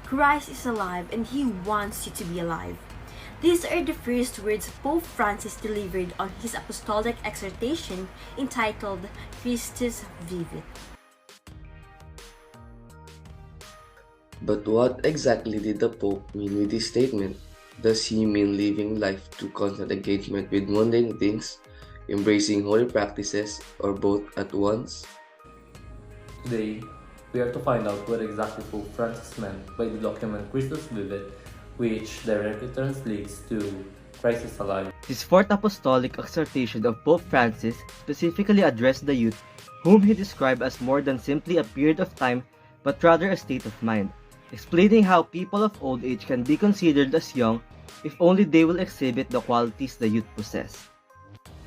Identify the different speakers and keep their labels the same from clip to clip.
Speaker 1: Christ is alive and He wants you to be alive. These are the first words Pope Francis delivered on his apostolic exhortation entitled Christus Vivit.
Speaker 2: But what exactly did the Pope mean with this statement? Does he mean living life to constant engagement with mundane things, embracing holy practices, or both at once?
Speaker 3: Today, we are to find out what exactly Pope Francis meant by the document Christus Vivit, which directly translates to Christ is alive.
Speaker 4: This fourth apostolic exhortation of Pope Francis specifically addressed the youth, whom he described as more than simply a period of time, but rather a state of mind, explaining how people of old age can be considered as young if only they will exhibit the qualities the youth possess.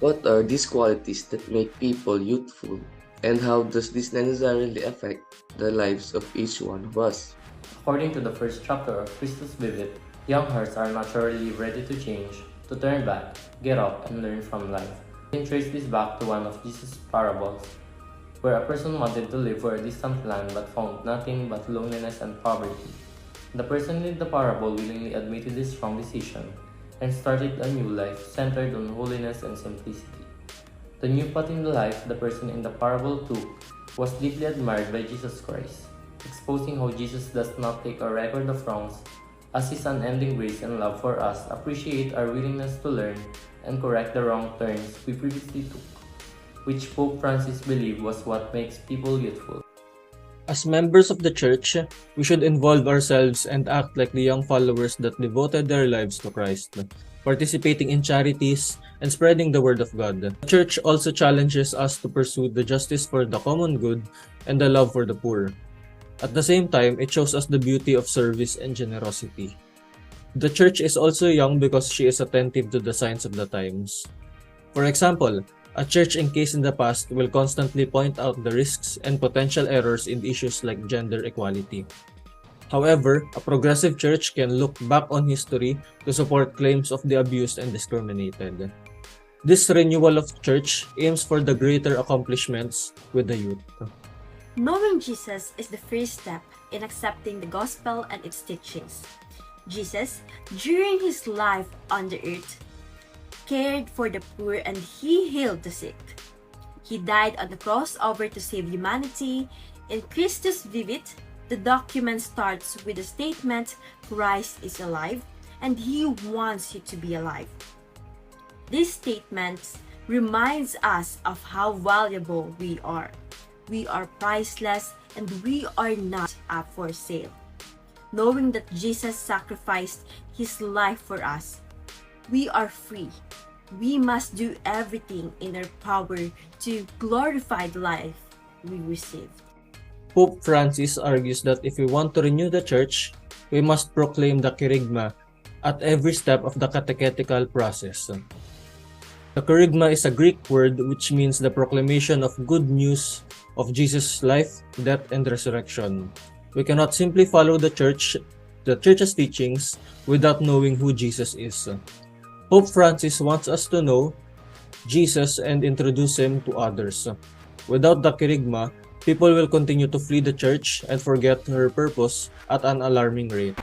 Speaker 2: What are these qualities that make people youthful, and how does this necessarily affect the lives of each one of us?
Speaker 3: According to the first chapter of Christus Vivit, young hearts are naturally ready to change, to turn back, get up, and learn from life. We can trace this back to one of Jesus' parables, where a person wanted to live for a distant land but found nothing but loneliness and poverty. The person in the parable willingly admitted his wrong decision and started a new life centered on holiness and simplicity. The new path in the life the person in the parable took was deeply admired by Jesus Christ, exposing how Jesus does not take a record of wrongs, as His unending grace and love for us appreciate our willingness to learn and correct the wrong turns we previously took, which Pope Francis believed was what makes people youthful.
Speaker 5: As members of the Church, we should involve ourselves and act like the young followers that devoted their lives to Christ, participating in charities and spreading the Word of God. The Church also challenges us to pursue the justice for the common good and the love for the poor. At the same time, it shows us the beauty of service and generosity. The Church is also young because she is attentive to the signs of the times. For example, a church encased in the past will constantly point out the risks and potential errors in issues like gender equality. However, a progressive church can look back on history to support claims of the abused and discriminated. This renewal of church aims for the greater accomplishments with the youth.
Speaker 1: Knowing Jesus is the first step in accepting the gospel and its teachings. Jesus, during his life on the earth, cared for the poor and he healed the sick. He died on the cross over to save humanity. In Christus Vivit, the document starts with the statement, Christ is alive and He wants you to be alive. This statement reminds us of how valuable we are. We are priceless and we are not up for sale. Knowing that Jesus sacrificed His life for us, we are free. We must do everything in our power to glorify the life we received.
Speaker 5: Pope Francis argues that if we want to renew the Church, we must proclaim the kerygma at every step of the catechetical process. The kerygma is a Greek word which means the proclamation of good news of Jesus' life, death, and resurrection. We cannot simply follow the Church's teachings without knowing who Jesus is. Pope Francis wants us to know Jesus and introduce Him to others. Without the kerygma, people will continue to flee the Church and forget her purpose at an alarming rate.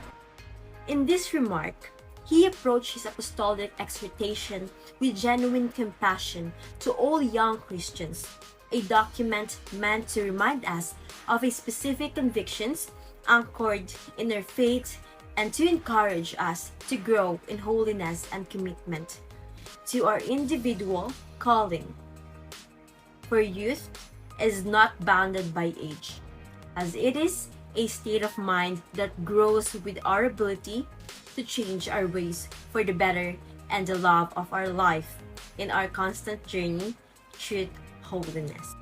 Speaker 1: In this remark, he approached his apostolic exhortation with genuine compassion to all young Christians, a document meant to remind us of his specific convictions anchored in our faith and to encourage us to grow in holiness and commitment to our individual calling. For youth is not bounded by age, as it is a state of mind that grows with our ability to change our ways for the better and the love of our life in our constant journey through holiness.